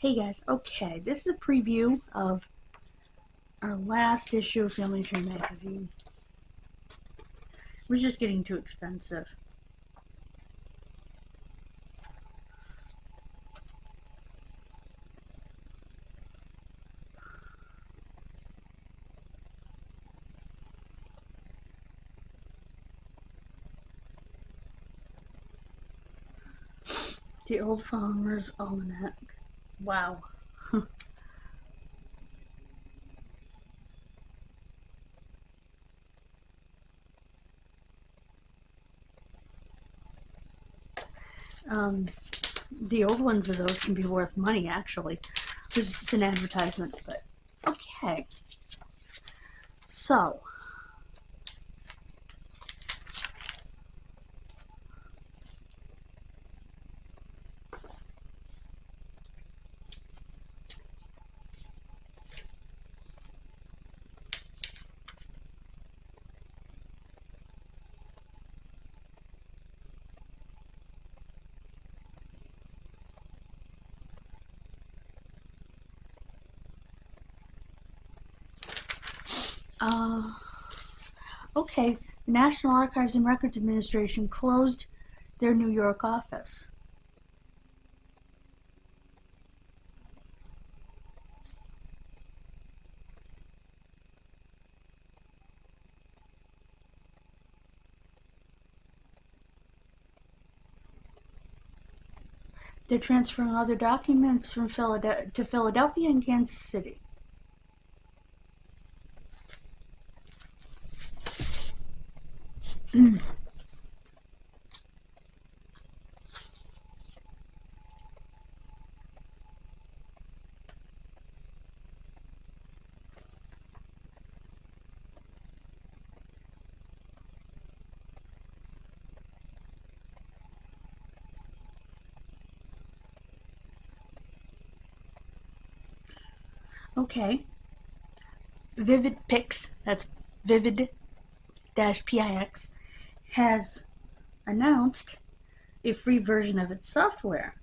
Hey guys, okay, this is a preview of our last issue of Family Tree magazine. It was just getting too expensive. The Old Farmer's Almanac. Wow. The old ones of those can be worth money, actually. It's an advertisement, but okay. So, okay. The National Archives and Records Administration closed their New York office. They're transferring other documents from to Philadelphia and Kansas City. Okay. Vivid Pix, that's Vivid-Pix, has announced a free version of its software.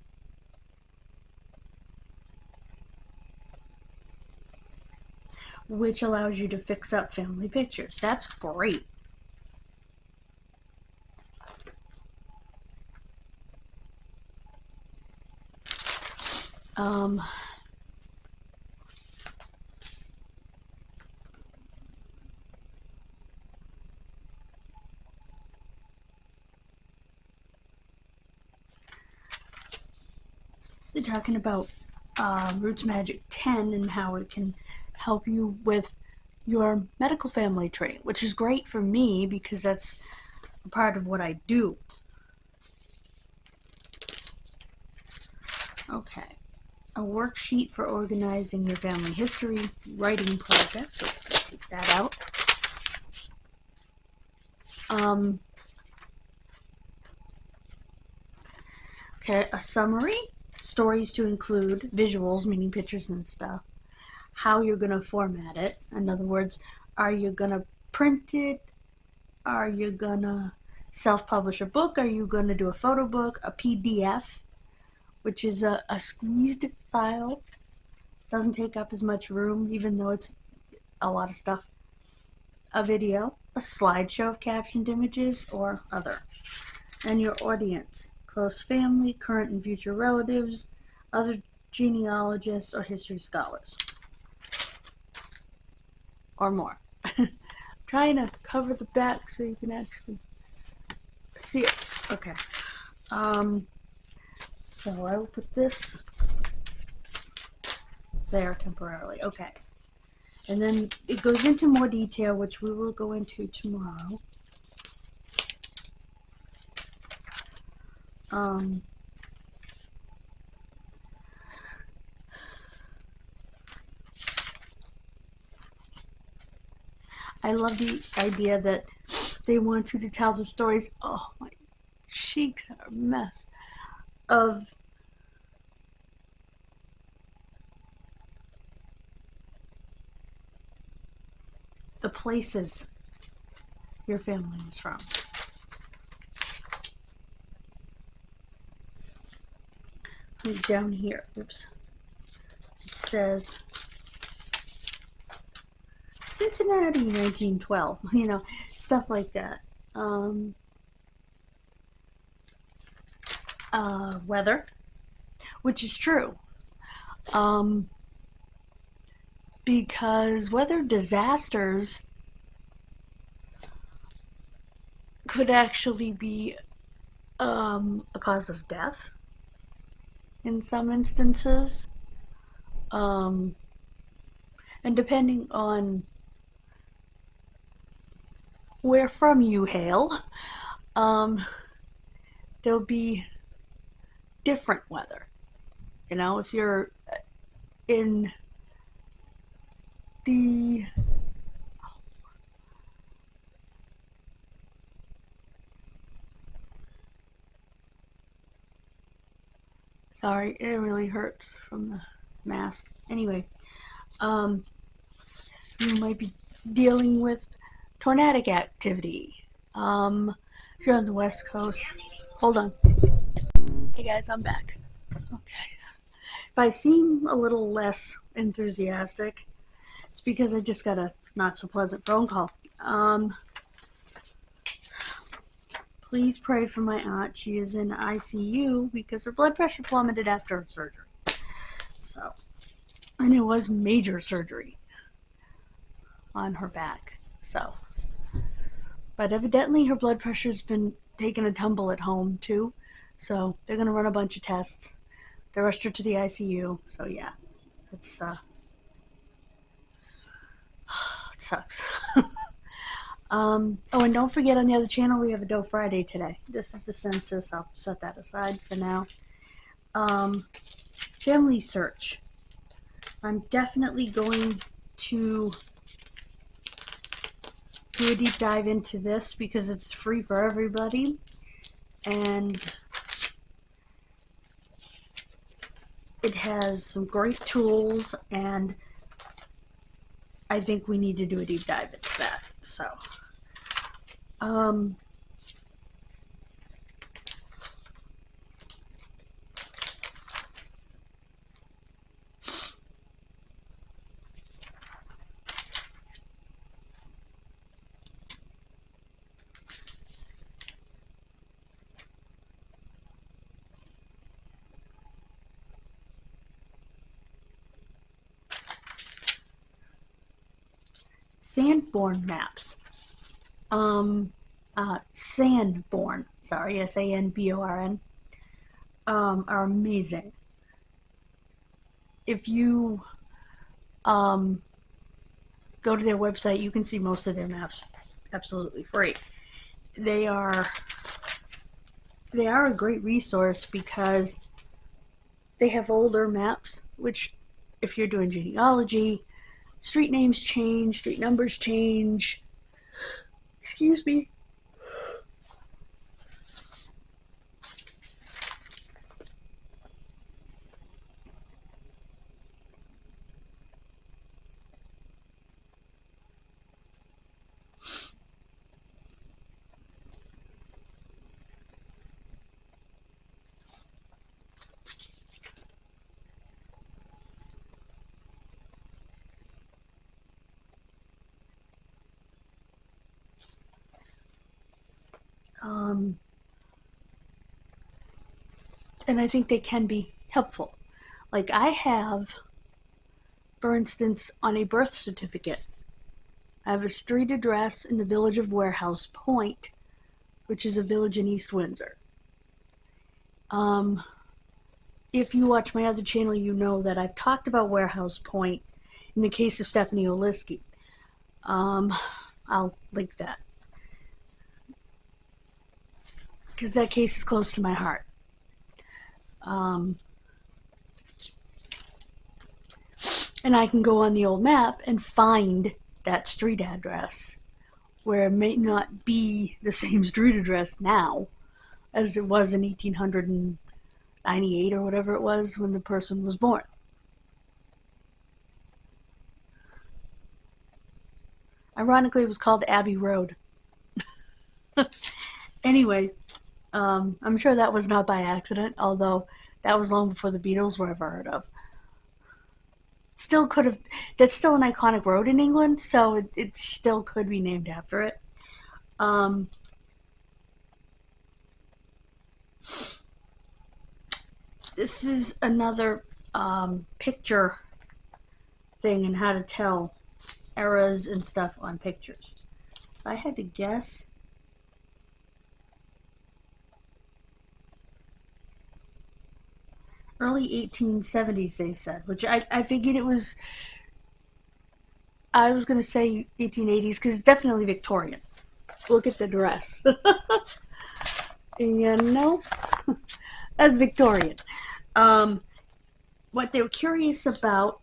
Which allows you to fix up family pictures. That's great. They're talking about Roots Magic 10 and how it can help you with your medical family tree, which is great for me because that's a part of what I do. Okay. A worksheet for organizing your family history writing project. So take that out. Okay, a summary, stories to include, visuals, meaning pictures and stuff, how you're going to format it. In other words, are you going to print it? Are you going to self-publish a book? Are you going to do a photo book, a PDF, which is a squeezed file? Doesn't take up as much room, even though it's a lot of stuff. A video, a slideshow of captioned images, or other. And your audience, close family, current and future relatives, other genealogists, or history scholars. Or more. Trying to cover the back so you can actually see it. Okay. So I will put this there temporarily. Okay. And then it goes into more detail, which we will go into tomorrow. I love the idea that they want you to tell the stories. Oh, my cheeks are a mess. Of the places your family is from. Down here. Oops. says Cincinnati 1912, stuff like that. Weather, which is true. Because weather disasters could actually be a cause of death in some instances. And depending on where from you hail, there'll be different weather. If you're in the sorry, it really hurts from the mask. Anyway, you might be dealing with tornadic activity. If you're on the West Coast, hold on. Hey guys, I'm back. Okay. If I seem a little less enthusiastic, it's because I just got a not so pleasant phone call. Please pray for my aunt. She is in ICU because her blood pressure plummeted after her surgery. So, and it was major surgery on her back. So, but evidently her blood pressure's been taking a tumble at home too. So they're gonna run a bunch of tests. They rushed her to the ICU. So yeah, it's it sucks. Oh, and don't forget, on the other channel we have a Doe Friday today. This is the census. I'll set that aside for now. Family search. I'm definitely going to do a deep dive into this because it's free for everybody, and it has some great tools, and I think we need to do a deep dive into that. So, Sanborn maps. Sanborn, sorry, Sanborn, are amazing. If you go to their website, you can see most of their maps absolutely free. They are a great resource because they have older maps, which if you're doing genealogy, street names change, street numbers change. Excuse me. And I think they can be helpful. Like I have, for instance, on a birth certificate, I have a street address in the village of Warehouse Point, which is a village in East Windsor. If you watch my other channel, you know that I've talked about Warehouse Point in the case of Stephanie Oliski. I'll link that, because that case is close to my heart. And I can go on the old map and find that street address, where it may not be the same street address now as it was in 1898 or whatever it was when the person was born. Ironically, it was called Abbey Road. Anyway, I'm sure that was not by accident, although that was long before the Beatles were ever heard of. Still could have. That's still an iconic road in England, so it still could be named after it. Um, this is another picture thing and how to tell eras and stuff on pictures. If I had to guess, early 1870s, they said, which I figured it was. I was going to say 1880s because it's definitely Victorian. Look at the dress. You know, that's Victorian. What they were curious about,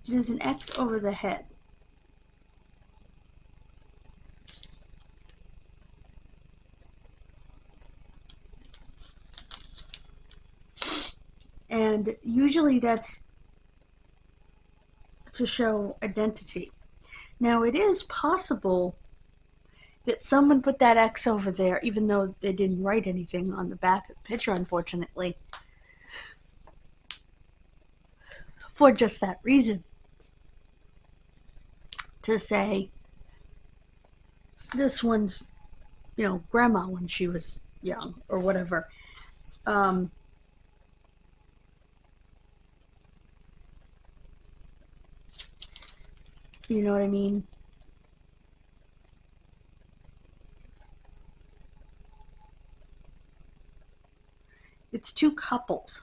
there's an X over the head. And usually that's to show identity. Now, it is possible that someone put that X over there, even though they didn't write anything on the back of the picture, unfortunately, for just that reason. To say, this one's, grandma when she was young, or whatever. You know what I mean? It's two couples.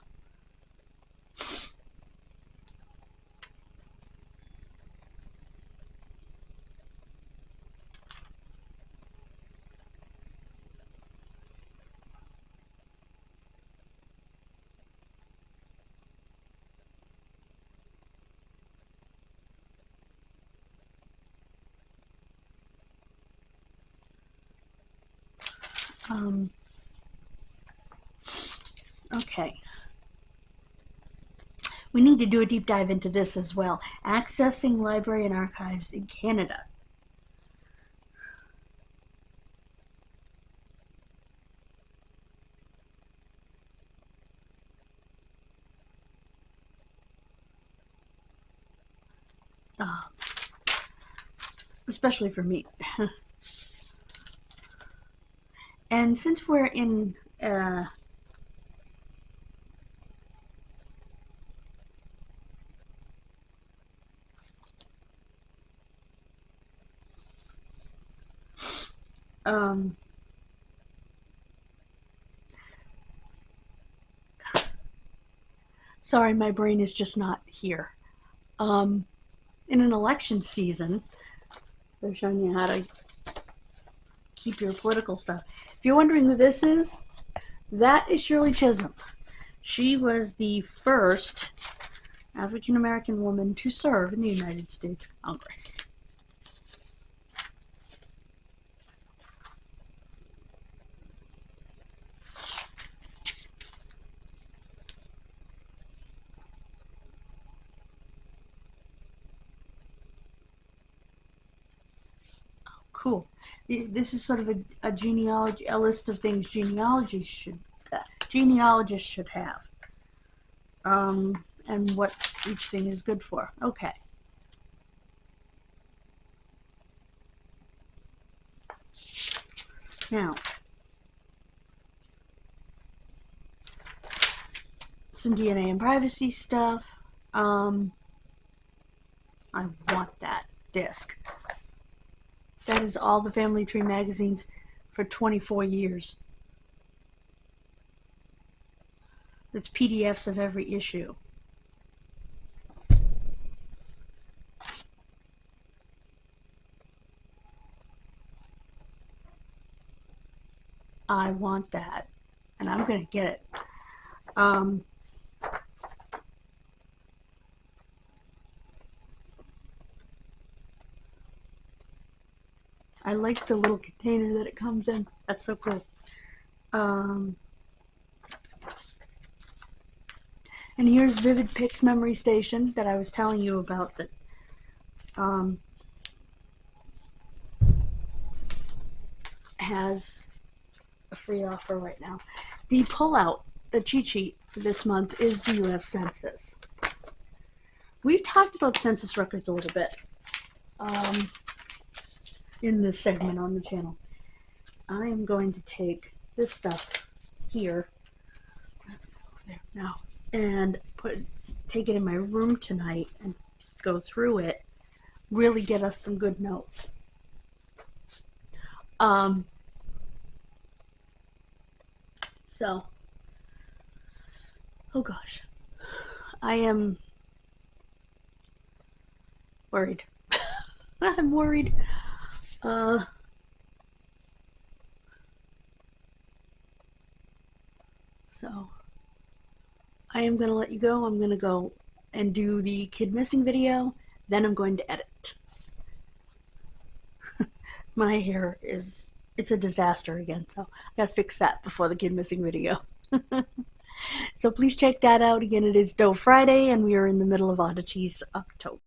Okay. We need to do a deep dive into this as well. Accessing library and archives in Canada. Especially for me. And since we're in sorry, my brain is just not here. In an election season, they're showing you how to keep your political stuff. If you're wondering who this is, that is Shirley Chisholm. She was the first African American woman to serve in the United States Congress. Cool. This is sort of a genealogy, a list of things genealogists should have, and what each thing is good for. Okay. Now, some DNA and privacy stuff. I want that disc. That is all the Family Tree magazines for 24 years. It's PDFs of every issue. I want that, and I'm going to get it. I like the little container that it comes in. That's so cool. And here's Vivid Pics Memory Station that I was telling you about that has a free offer right now. The pullout, the cheat sheet for this month is the U.S. Census. we've talked about census records a little bit in this segment on the channel. I am going to take this stuff here, that's over there now, and take it in my room tonight and go through it. Really get us some good notes. So, oh gosh, I am worried. I'm worried. So, I am going to let you go. I'm going to go and do the kid missing video. Then I'm going to edit. My hair is, it's a disaster again, so I gotta fix that before the kid missing video. So please check that out. Again, it is Dough Friday, and we are in the middle of Oddities October.